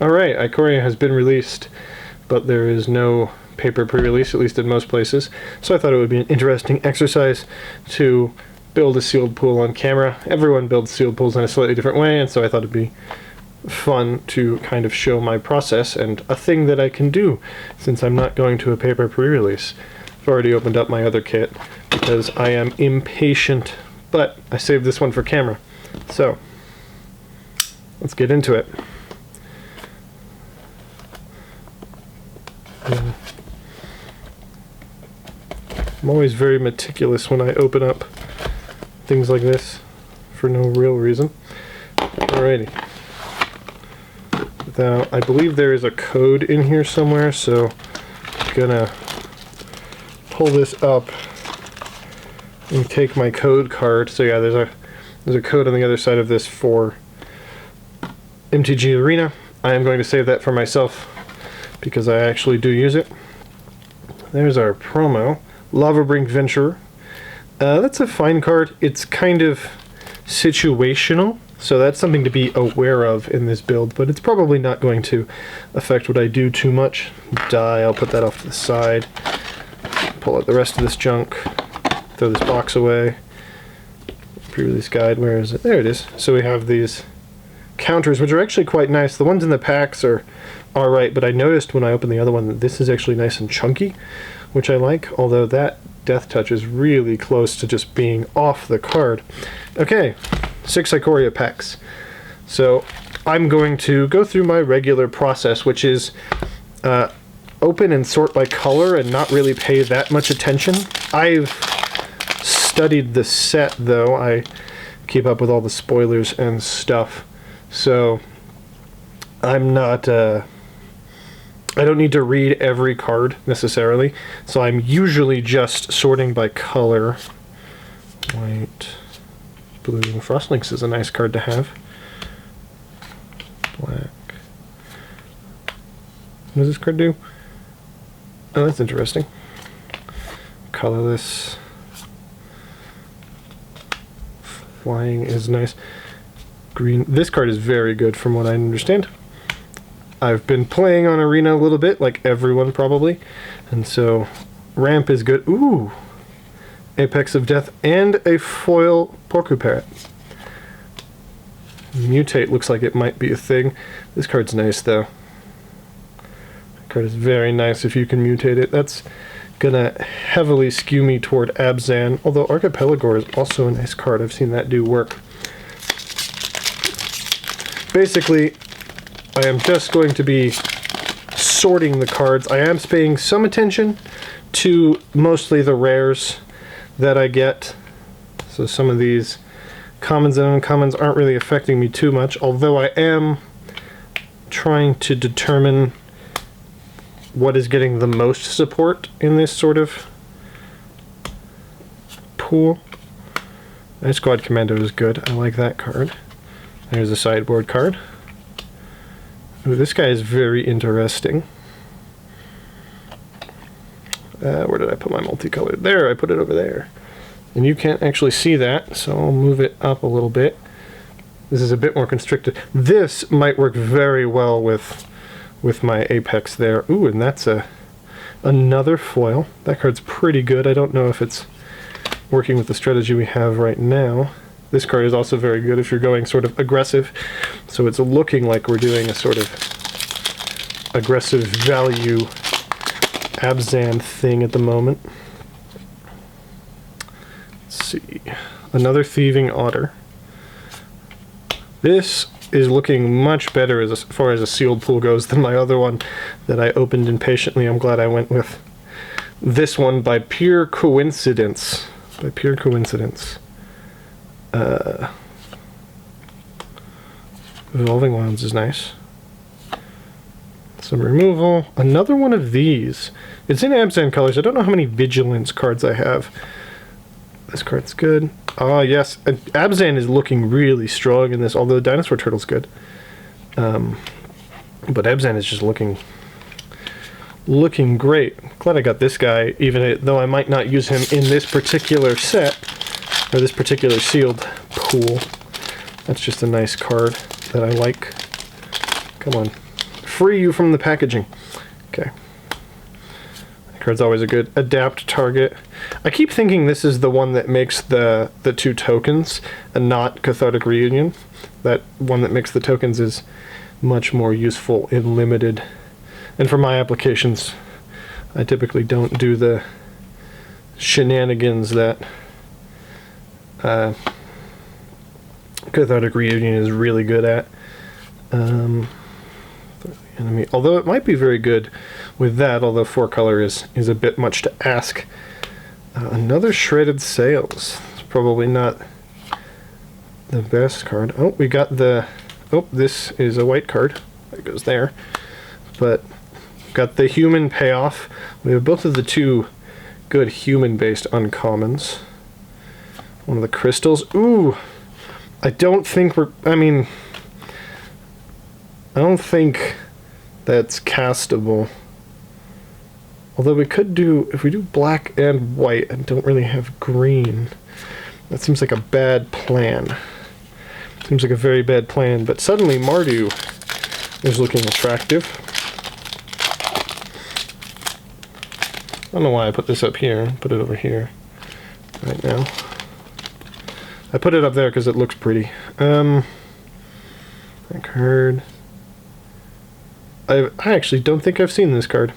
Alright, Ikoria has been released, but there is no paper pre-release, at least in most places. So I thought it would be an interesting exercise to build a sealed pool on camera. Everyone builds sealed pools in a slightly different way, and so I thought it'd be fun to kind of show my process and a thing that I can do since I'm not going to a paper pre-release. I've already opened up my other kit because I am impatient, but I saved this one for camera. So let's get into it. I'm always very meticulous when I open up things like this for no real reason. Alrighty. Now, I believe there is a code in here somewhere, so I'm gonna pull this up and take my code card. So yeah, there's a code on the other side of this for MTG Arena. I am going to save that for myself because I actually do use it. There's our promo. Lavabrink Venturer. That's a fine card. It's kind of situational, so that's something to be aware of in this build, but it's probably not going to affect what I do too much. Die, I'll put that off to the side. Pull out the rest of this junk. Throw this box away. Pre-release guide, where is it? There it is. So we have these counters, which are actually quite nice. The ones in the packs are alright, but I noticed when I opened the other one that this is actually nice and chunky, which I like, although that death touch is really close to just being off the card. Okay, 6 Ikoria packs. So I'm going to go through my regular process, which is open and sort by color and not really pay that much attention. I've studied the set, though. I keep up with all the spoilers and stuff. So I'm not... I don't need to read every card necessarily, so I'm usually just sorting by color. White, blue, Frostlinks is a nice card to have. Black. What does this card do? Oh, that's interesting. Colorless. Flying is nice. Green. This card is very good from what I understand. I've been playing on Arena a little bit, like everyone probably, and so ramp is good. Ooh! Apex of Death and a foil Porku Parrot. Mutate looks like it might be a thing. This card's nice, though. That card is very nice if you can mutate it. That's gonna heavily skew me toward Abzan, although Archipelago is also a nice card. I've seen that do work. Basically, I am just going to be sorting the cards. I am paying some attention to mostly the rares that I get. So some of these commons and uncommons aren't really affecting me too much, although I am trying to determine what is getting the most support in this sort of pool. Night Squad Commando is good. I like that card. There's a sideboard card. Ooh, this guy is very interesting. Where did I put my multicolored? There, I put it over there. And you can't actually see that, so I'll move it up a little bit. This is a bit more constricted. This might work very well with my Apex there. Ooh, and that's another foil. That card's pretty good. I don't know if it's working with the strategy we have right now. This card is also very good if you're going sort of aggressive. So it's looking like we're doing a sort of aggressive value Abzan thing at the moment. Let's see. Another Thieving Otter. This is looking much better as far as a sealed pool goes than my other one that I opened impatiently. I'm glad I went with this one by pure coincidence. By pure coincidence. Evolving Wilds is nice. Some removal. Another one of these. It's in Abzan colors. I don't know how many Vigilance cards I have. This card's good. Ah, yes. Abzan is looking really strong in this, although Dinosaur Turtle's good. But Abzan is just looking great. Glad I got this guy, even though I might not use him in this particular set, or this particular sealed pool. That's just a nice card that I like. Come on. free you from the packaging. Okay. Card's always a good adapt target. I keep thinking this is the one that makes the two tokens and not Cathartic Reunion. That one that makes the tokens is much more useful in limited. And for my applications, I typically don't do the shenanigans that Cathartic Reunion is really good at. Enemy. Although it might be very good with that, although 4-color is a bit much to ask. Another Shredded Sails. It's probably not the best card. Oh, we got the... Oh, this is a white card. That goes there. But got the human payoff. We have both of the two good human-based uncommons. One of the crystals. Ooh! I don't think we're... I mean... I don't think that's castable. Although we could do... If we do black and white and don't really have green, that seems like a bad plan. Seems like a very bad plan. But suddenly Mardu is looking attractive. I don't know why I put this up here. Put it over here right now. I put it up there because it looks pretty. That card... I actually don't think I've seen this card.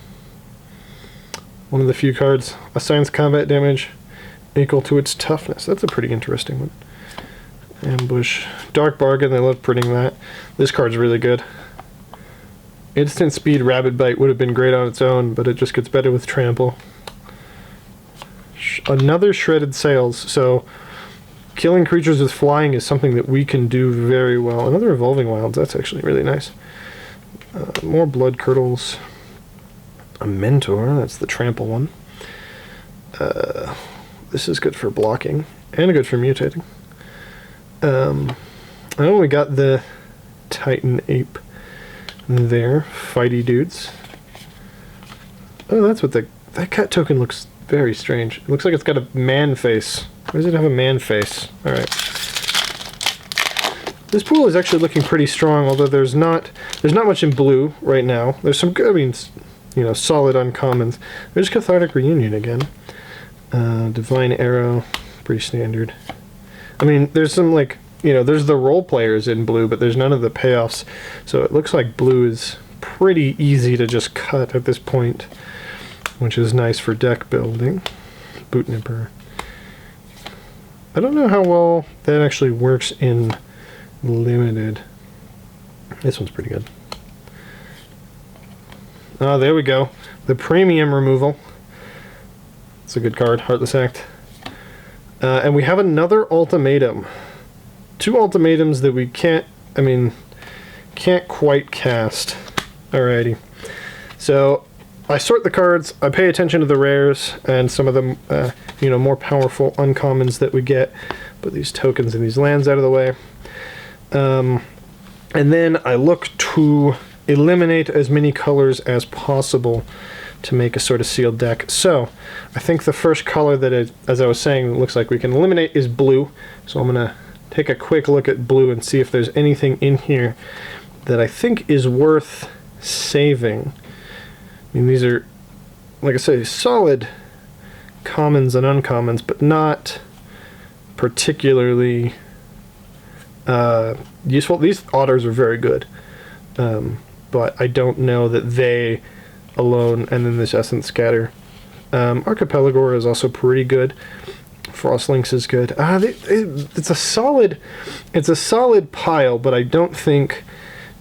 One of the few cards. Assigns combat damage equal to its toughness. That's a pretty interesting one. Ambush. Dark Bargain, they love printing that. This card's really good. Instant Speed Rabid Bite would have been great on its own, but it just gets better with Trample. Another Shredded Sails, so killing creatures with flying is something that we can do very well. Another Evolving Wilds, that's actually really nice. More Blood Curdles. A Mentor, that's the Trample one. This is good for blocking, and good for mutating. Oh, we got the Titan Ape there. Fighty dudes. Oh, that's what that cat token looks very strange. It looks like it's got a man face. Why does it have a man face? Alright. This pool is actually looking pretty strong, although there's not much in blue right now. There's some good, I mean, you know, solid uncommons. There's Cathartic Reunion again. Divine Arrow, pretty standard. I mean, there's some, like, you know, there's the role players in blue, but there's none of the payoffs. So it looks like blue is pretty easy to just cut at this point, which is nice for deck building. Boot Nipper. I don't know how well that actually works in limited. This one's pretty good. Oh, there we go. The premium removal. It's a good card. Heartless Act. And we have another ultimatum. Two ultimatums that we can't quite cast. Alrighty. So, I sort the cards, I pay attention to the rares, and some of them, you know, more powerful uncommons that we get. Put these tokens and these lands out of the way. And then I look to eliminate as many colors as possible to make a sort of sealed deck. So, I think the first color that, as I was saying, looks like we can eliminate is blue. So I'm going to take a quick look at blue and see if there's anything in here that I think is worth saving. I mean, these are, like I say, solid commons and uncommons, but not particularly useful. These otters are very good, but I don't know that they alone, and then this Essence Scatter. Archipelagore is also pretty good. Frostlynx is good. It's a solid pile, but I don't think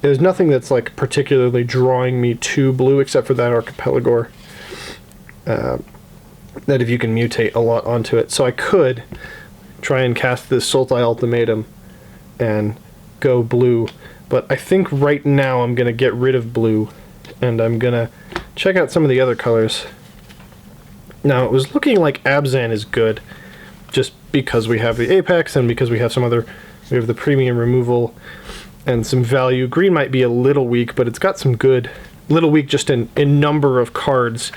there's nothing that's like particularly drawing me to blue except for that Archipelagore. That if you can mutate a lot onto it. So I could try and cast this Sultai Ultimatum and go blue, but I think right now I'm going to get rid of blue and I'm going to check out some of the other colors. Now, it was looking like Abzan is good, just because we have the Apex and because we have some other, we have the premium removal and some value. Green might be a little weak, but it's got some good, little weak just in number of cards,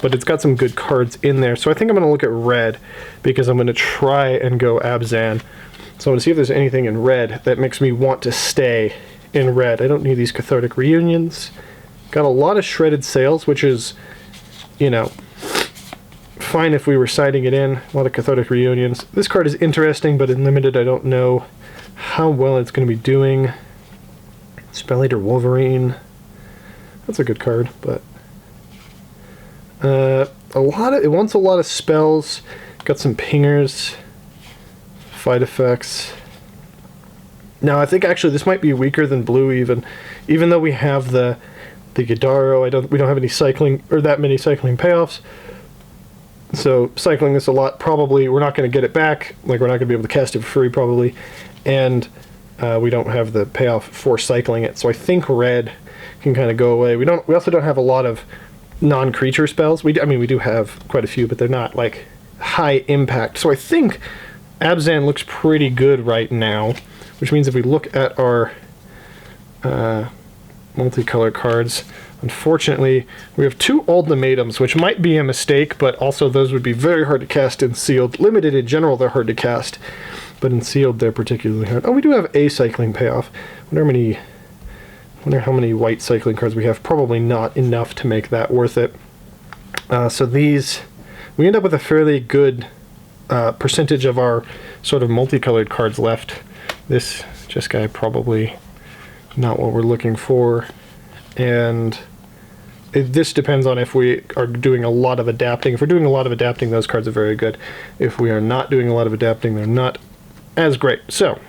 but it's got some good cards in there. So I think I'm going to look at red, because I'm going to try and go Abzan. So I'm going to see if there's anything in red that makes me want to stay in red. I don't need these Cathartic Reunions Got a lot of shredded sails, which is, you know, fine if we were siding it in. A lot of cathartic reunions. This card is interesting, but in limited I don't know how well it's going to be doing. Spell Eater Wolverine. That's a good card, but it wants a lot of spells. Got some pingers, fight effects. Now I think actually this might be weaker than blue even though we have the Gadaro. We don't have any cycling or that many cycling payoffs. So cycling this a lot, probably we're not going to get it back. Like we're not going to be able to cast it for free probably, and we don't have the payoff for cycling it. So I think red can kind of go away. We also don't have a lot of non-creature spells. I mean we do have quite a few, but they're not like high impact. So I think Abzan looks pretty good right now, which means if we look at our multicolor cards, unfortunately we have 2 ultimatums, which might be a mistake, but also those would be very hard to cast in sealed. Limited in general they're hard to cast, but in sealed they're particularly hard. Oh, we do have a cycling payoff. Wonder how many white cycling cards we have. Probably not enough to make that worth it. So these, we end up with a fairly good percentage of our sort of multicolored cards left. This guy probably not what we're looking for, and this depends on if we are doing a lot of adapting. If we're doing a lot of adapting, those cards are very good. If we are not doing a lot of adapting, they're not as great. So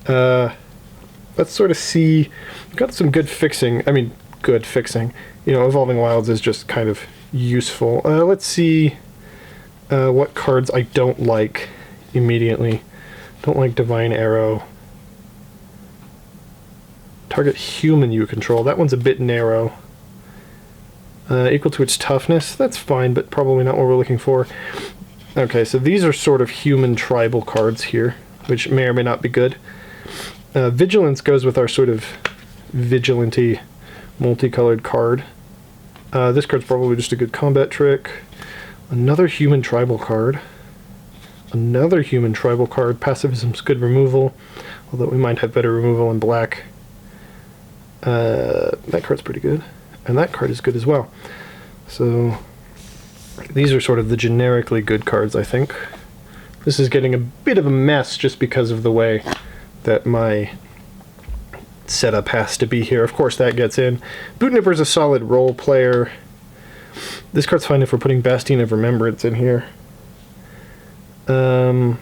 let's sort of see. We've got some good fixing. I mean, good fixing. You know, Evolving Wilds is just kind of useful. Let's see what cards I don't like immediately. Don't like Divine Arrow. Target human you control. That one's a bit narrow. Equal to its toughness. That's fine, but probably not what we're looking for. Okay, so these are sort of human tribal cards here, which may or may not be good. Vigilance goes with our sort of vigilante multicolored card. This card's probably just a good combat trick. Another human tribal card. Another human tribal card. Pacifism's good removal, although we might have better removal in black. That card's pretty good, and that card is good as well. So these are sort of the generically good cards, I think. This is getting a bit of a mess just because of the way that my setup has to be here. Of course that gets in. Bootnipper's a solid role player. This card's fine if we're putting Bastion of Remembrance in here. Lifelink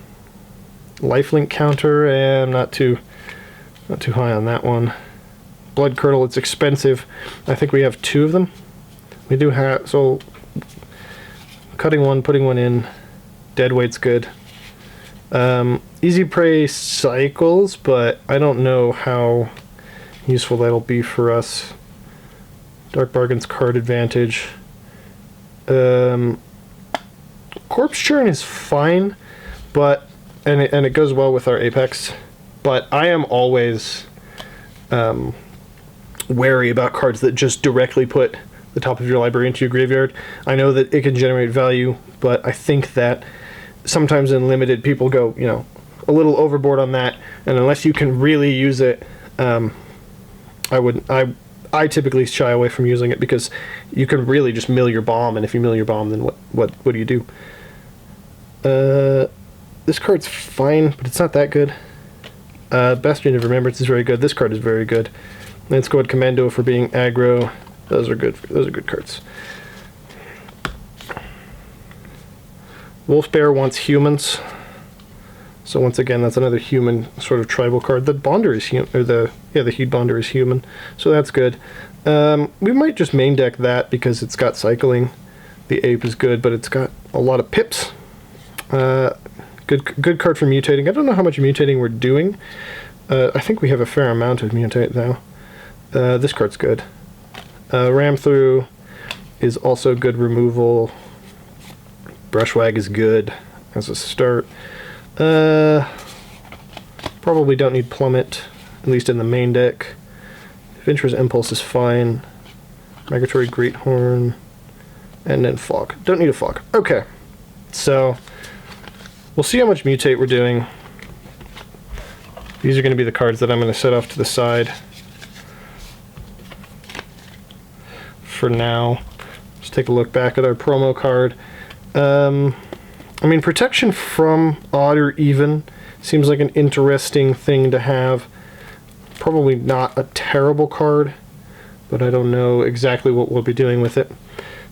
counter, and not too high on that one. Blood Curdle, it's expensive. I think we have 2 of them. We do have, so cutting one, putting one in. Deadweight's good. Easy Prey cycles, but I don't know how useful that'll be for us. Dark Bargain's card advantage. Corpse Churn is fine, but and it goes well with our Apex, but I am always wary about cards that just directly put the top of your library into your graveyard. I know that it can generate value, but I think that sometimes in limited people go, you know, a little overboard on that, and unless you can really use it, I typically shy away from using it, because you can really just mill your bomb, and if you mill your bomb, then what do you do? This card's fine, but it's not that good. Bastion of Remembrance is very good. This card is very good. Let's go with Commando for being aggro. Those are good. Those are good cards. Wolf Bear wants humans. So once again, that's another human sort of tribal card. The Bonder is human, or the Heat Bonder is human, so that's good. We might just main deck that because it's got cycling. The Ape is good, but it's got a lot of pips. Good card for mutating. I don't know how much mutating we're doing. I think we have a fair amount of mutate now. This card's good. Ram Through is also good removal. Brushwag is good as a start. Probably don't need Plummet, at least in the main deck. Venturous Impulse is fine. Migratory Greathorn, and then Fog. Don't need a Fog. Okay, so we'll see how much mutate we're doing. These are going to be the cards that I'm going to set off to the side. for now. Let's take a look back at our promo card. I mean, protection from odd or even seems like an interesting thing to have. Probably not a terrible card, but I don't know exactly what we'll be doing with it.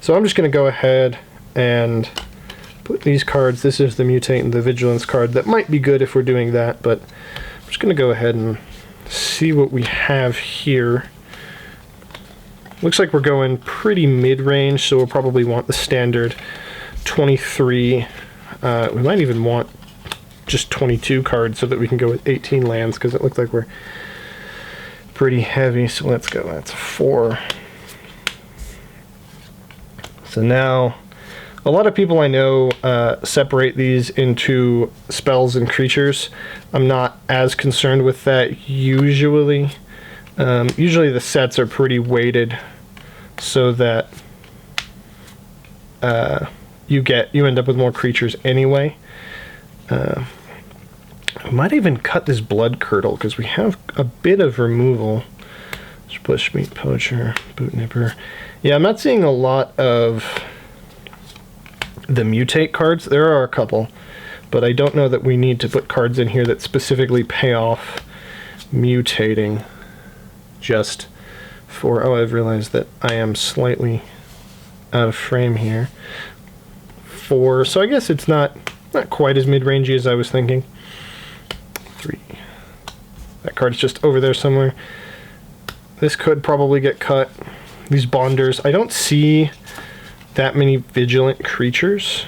So I'm just going to go ahead and put these cards. This is the Mutate and the Vigilance card. That might be good if we're doing that, but I'm just going to go ahead and see what we have here. Looks like we're going pretty mid-range, so we'll probably want the standard 23. We might even want just 22 cards so that we can go with 18 lands, because it looks like we're pretty heavy. So let's go. That's 4. So now, a lot of people I know separate these into spells and creatures. I'm not as concerned with that usually. Usually the sets are pretty weighted so that you end up with more creatures anyway. I might even cut this Blood Curdle because we have a bit of removal. Bushmeat Poacher, Boot Nipper. Yeah, I'm not seeing a lot of the Mutate cards. There are a couple, but I don't know that we need to put cards in here that specifically pay off mutating just for... Oh, I've realized that I am slightly out of frame here. 4, so I guess it's not quite as mid-rangey as I was thinking. 3. That card's just over there somewhere. This could probably get cut. These Bonders. I don't see that many vigilant creatures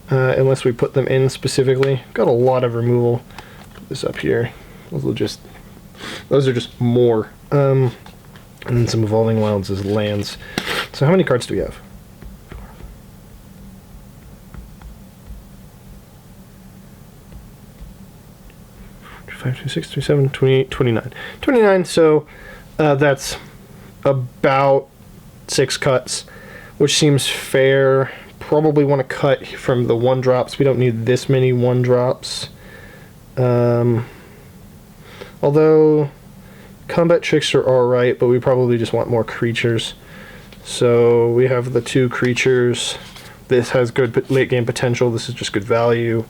unless we put them in specifically. Got a lot of removal. Put this up here. Those are just more. And then some Evolving Wilds as lands. So how many cards do we have? 5, 2, 6, 3, 7, 28, 29. 29, so that's about 6 cuts, which seems fair. Probably want to cut from the 1-drops. We don't need this many 1-drops. Although Combat Tricks are alright, but we probably just want more creatures. So we have the 2 creatures. This has good late game potential. This is just good value.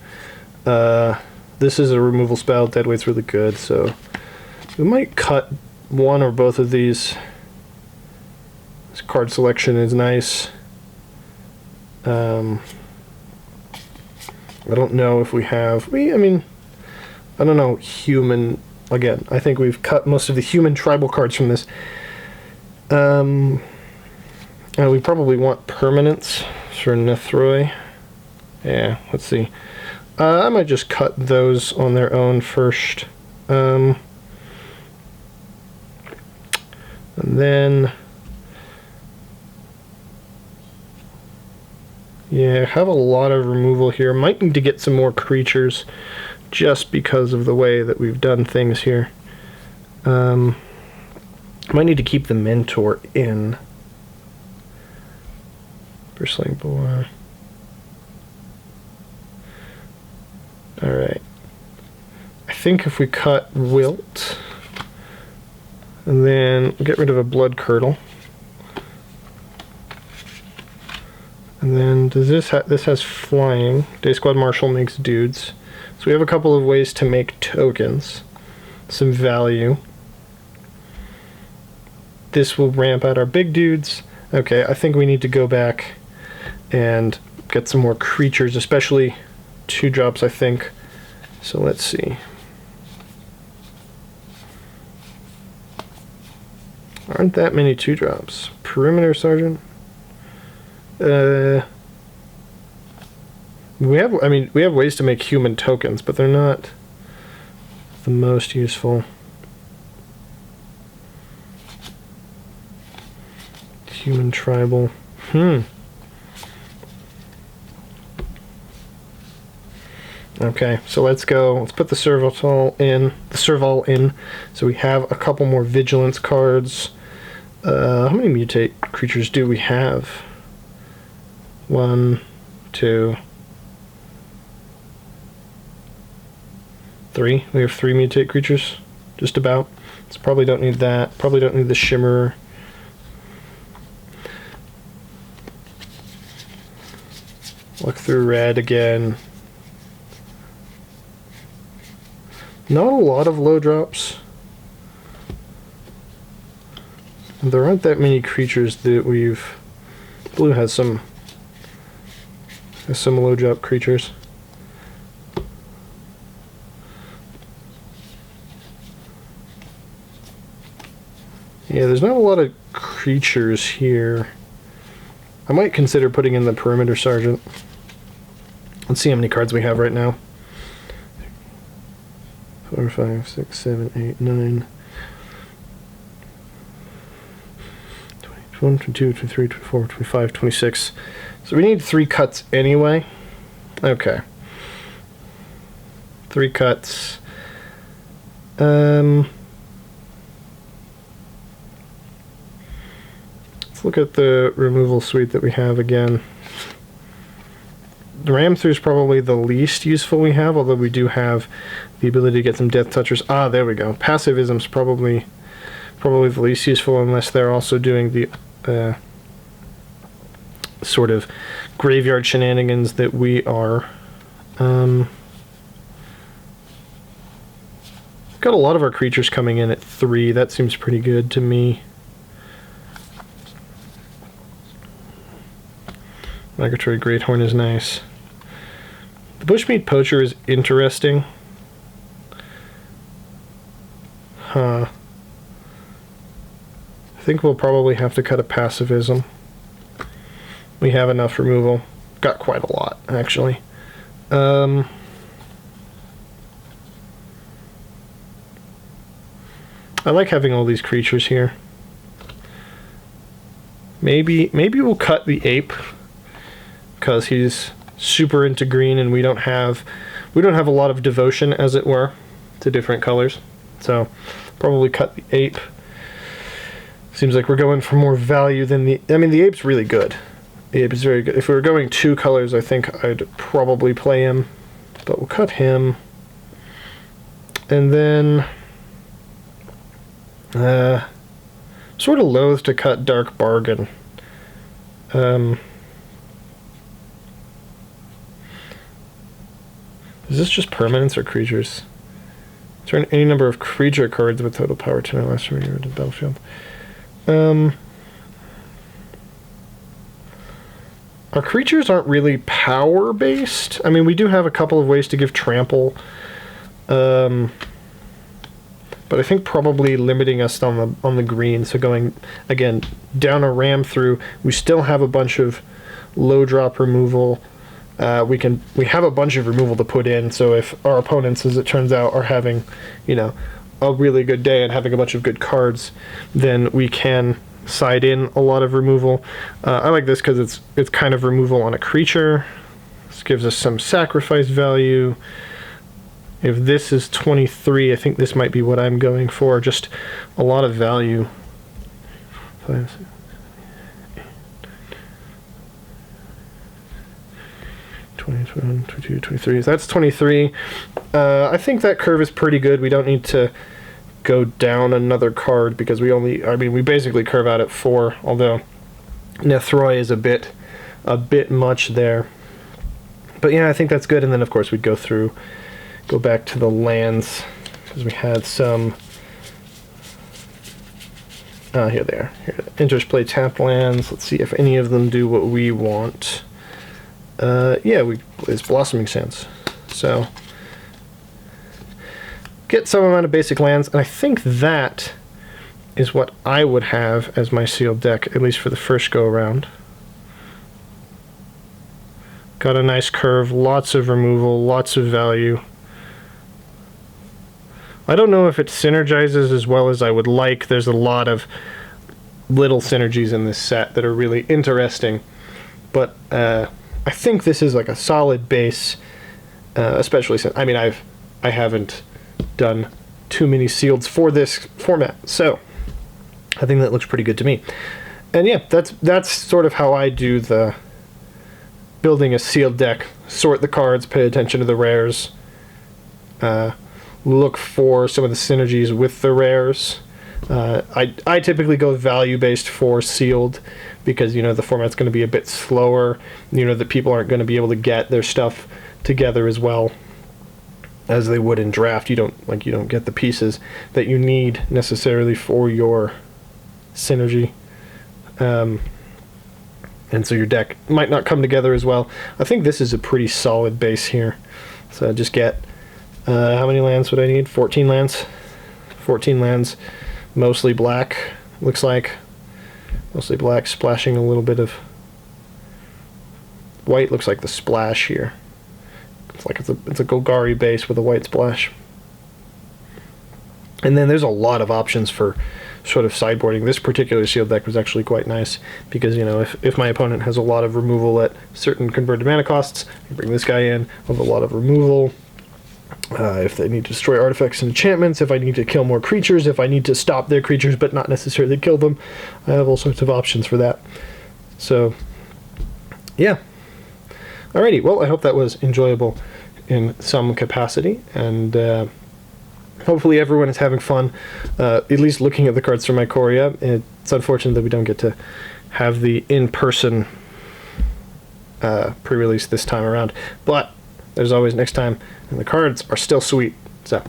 This is a removal spell. Deadweight's really good, so we might cut one or both of these. This card selection is nice. I don't know if we have... I mean, I don't know, human... Again, I think we've cut most of the human tribal cards from this. We probably want permanents for Nethroi. Yeah, let's see. I might just cut those on their own first. And then... Yeah, have a lot of removal here. Might need to get some more creatures just because of the way that we've done things here. Might need to keep the Mentor in. Bristling Boar. Alright. I think if we cut Wilt, and then get rid of a Blood Curdle. And then does this has flying. Day Squad Marshal makes dudes. So we have a couple of ways to make tokens. Some value. This will ramp out our big dudes. Okay, I think we need to go back and get some more creatures, especially 2-drops, I think. So let's see. Aren't that many 2-drops. Perimeter Sergeant. We have ways to make human tokens, but they're not the most useful. Human tribal. Okay, so let's go. Let's put the Serval in. So we have a couple more Vigilance cards. How many Mutate creatures do we have? 1, 2, 3. We have 3 Mutate creatures, just about. So probably don't need that. Probably don't need the Shimmerer. Look through red again. Not a lot of low drops. There aren't that many creatures that we've... Blue has some low drop creatures. Yeah, there's not a lot of creatures here. I might consider putting in the Perimeter Sergeant. Let's see how many cards we have right now. 4, 5, 6, 7, 8, 9. 21, 22, 23, 24, 25, 26. So we need 3 cuts anyway. Okay. 3 cuts. Let's look at the removal suite that we have again. The Ram Through is probably the least useful we have, although we do have the ability to get some Death Touchers. Ah, there we go. Passivism's probably the least useful, unless they're also doing the sort of graveyard shenanigans that we are. Got a lot of our creatures coming in at 3. That seems pretty good to me. Migratory Greathorn is nice. The Bushmeat Poacher is interesting. Huh. I think we'll probably have to cut a Passivism. We have enough removal. Got quite a lot, actually. I like having all these creatures here. Maybe we'll cut the Ape, because he's super into green and we don't have a lot of devotion, as it were, to different colors. So probably cut the Ape. Seems like we're going for more value than the... I mean, the Ape's really good. The Ape is very good. If we were going 2 colors, I think I'd probably play him. But we'll cut him. And then... sort of loath to cut Dark Bargain. Is this just permanents or creatures? Turn any number of creature cards with total power 10 or less from your battlefield. Our creatures aren't really power based. I mean, we do have a couple of ways to give trample, but I think probably limiting us on the green. So going again down a Ram Through, we still have a bunch of low drop removal. We have a bunch of removal to put in. So if our opponents, as it turns out, are having, you know, a really good day and having a bunch of good cards, then we can side in a lot of removal. I like this because it's kind of removal on a creature. This gives us some sacrifice value. If this is 23, I think this might be what I'm going for. Just a lot of value. 5, 6, 8, 21, 22, 23. That's 23. I think that curve is pretty good. We don't need to go down another card because we basically curve out at 4, although Nethroi is a bit much there. But yeah, I think that's good. And then of course we'd go back to the lands because we had some. Here they are. Here, interplay tap lands. Let's see if any of them do what we want. Yeah, it's Blossoming Sands. So get some amount of basic lands, and I think that is what I would have as my sealed deck, at least for the first go around. Got a nice curve, lots of removal, lots of value. I don't know if it synergizes as well as I would like. There's a lot of little synergies in this set that are really interesting, but I think this is like a solid base, especially since, I mean, I haven't done too many sealeds for this format, so I think that looks pretty good to me. And yeah, that's sort of how I do the building a sealed deck. Sort the cards, pay attention to the rares, look for some of the synergies with the rares, I typically go value-based for sealed because, you know, the format's going to be a bit slower. You know, that people aren't going to be able to get their stuff together as well as they would in draft. You don't get the pieces that you need necessarily for your synergy. And so your deck might not come together as well. I think this is a pretty solid base here. So just get, how many lands would I need? 14 lands. 14 lands, mostly black, looks like. Mostly black, splashing a little bit of white. Looks like the splash here. It's like it's a Golgari base with a white splash. And then there's a lot of options for sort of sideboarding. This particular sealed deck was actually quite nice because, you know, if my opponent has a lot of removal at certain converted mana costs, I bring this guy in with a lot of removal. If they need to destroy artifacts and enchantments, if I need to kill more creatures, if I need to stop their creatures but not necessarily kill them, I have all sorts of options for that. So, yeah. Alrighty, well, I hope that was enjoyable in some capacity, and hopefully everyone is having fun, at least looking at the cards from Ikoria. It's unfortunate that we don't get to have the in-person pre-release this time around, but there's always next time, and the cards are still sweet. So